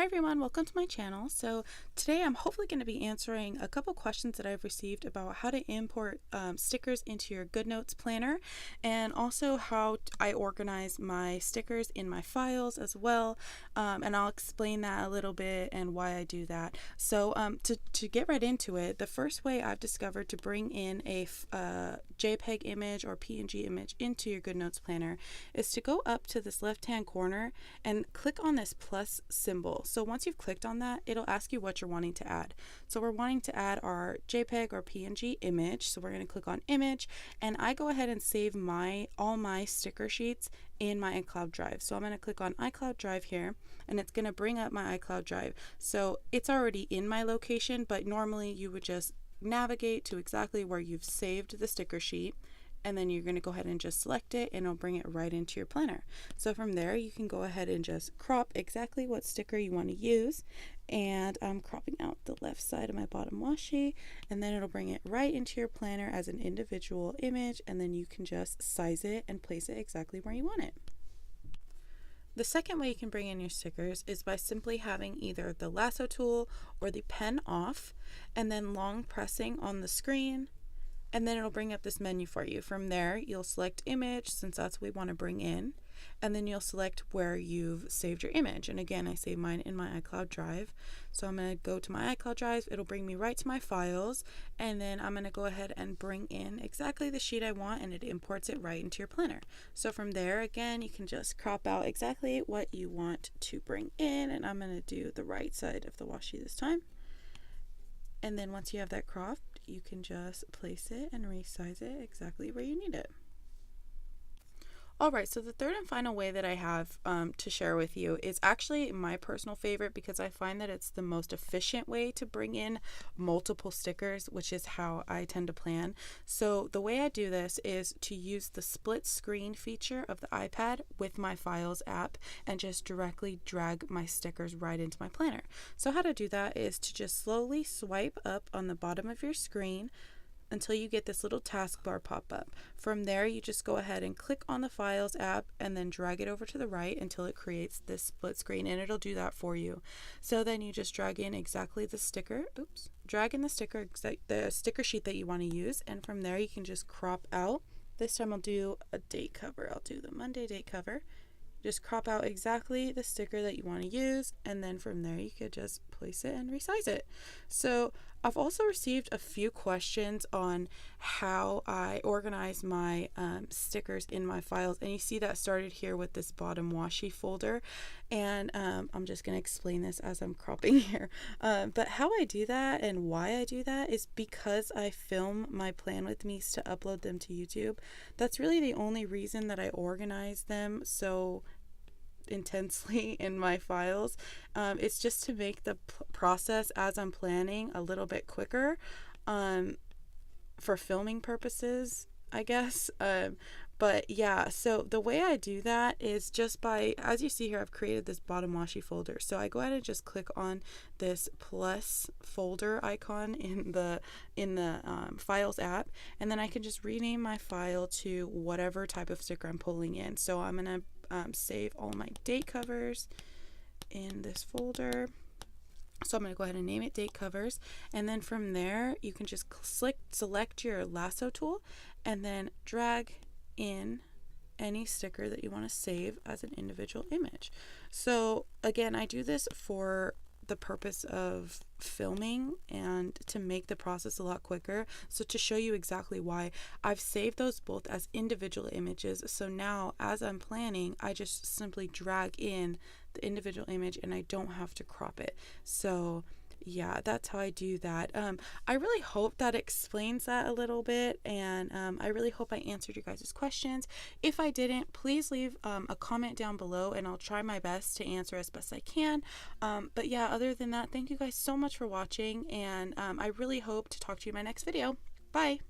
Hi everyone, welcome to my channel. So today I'm hopefully going to be answering a couple questions that I've received about how to import stickers into your GoodNotes planner, and also how I organize my stickers in my files as well, and I'll explain that a little bit and why I do that. So to get right into it, the first way I've discovered to bring in a JPEG image or PNG image into your GoodNotes planner is to go up to this left hand corner and click on this plus symbol. So once you've clicked on that, it'll ask you what you're wanting to add. So we're wanting to add our JPEG or PNG image. So we're going to click on image, and I go ahead and save all my sticker sheets in my iCloud Drive. So I'm going to click on iCloud Drive here, and it's going to bring up my iCloud Drive. So it's already in my location, but normally you would just navigate to exactly where you've saved the sticker sheet, and then you're going to go ahead and just select it, and it'll bring it right into your planner. So from there you can go ahead and just crop exactly what sticker you want to use, and I'm cropping out the left side of my bottom washi, and then it'll bring it right into your planner as an individual image, and then you can just size it and place it exactly where you want it. The second way you can bring in your stickers is by simply having either the lasso tool or the pen off, and then long pressing on the screen, and then it'll bring up this menu for you. From there, you'll select image, since that's what we want to bring in, and then you'll select where you've saved your image. And again, I save mine in my iCloud Drive. So I'm going to go to my iCloud Drive, it'll bring me right to my files, and then I'm going to go ahead and bring in exactly the sheet I want, and it imports it right into your planner. So from there, again, you can just crop out exactly what you want to bring in, and I'm going to do the right side of the washi this time. And then once you have that cropped, you can just place it and resize it exactly where you need it. Alright, so the third and final way that I have to share with you is actually my personal favorite, because I find that it's the most efficient way to bring in multiple stickers, which is how I tend to plan. So the way I do this is to use the split screen feature of the iPad with my Files app and just directly drag my stickers right into my planner. So how to do that is to just slowly swipe up on the bottom of your screen until you get this little taskbar pop up. From there, you just go ahead and click on the Files app and then drag it over to the right until it creates this split screen, and it'll do that for you. So then you just drag in exactly the sticker, the sticker sheet that you want to use, and from there you can just crop out. This time I'll do a date cover. I'll do the Monday date cover. Just crop out exactly the sticker that you want to use, and then from there you could just place it and resize it. So I've also received a few questions on how I organize my stickers in my files, and you see that started here with this bottom washi folder, and I'm just going to explain this as I'm cropping here. But how I do that and why I do that is because I film my plan with me's to upload them to YouTube. That's really the only reason that I organize them so intensely in my files. It's just to make the process as I'm planning a little bit quicker for filming purposes, I guess. But yeah, so the way I do that is just by, as you see here, I've created this bottom washi folder. So I go ahead and just click on this plus folder icon in the Files app, and then I can just rename my file to whatever type of sticker I'm pulling in. So I'm gonna save all my date covers in this folder. So I'm going to go ahead and name it date covers, and then from there you can just select your lasso tool and then drag in any sticker that you want to save as an individual image. So again, I do this for the purpose of filming and to make the process a lot quicker. So to show you exactly why, I've saved those both as individual images. So now as I'm planning, I just simply drag in the individual image and I don't have to crop it. So yeah, that's how I do that. I really hope that explains that a little bit, and I really hope I answered your guys' questions. If I didn't, please leave a comment down below and I'll try my best to answer as best I can. But yeah, other than that, thank you guys so much for watching, and I really hope to talk to you in my next video. Bye!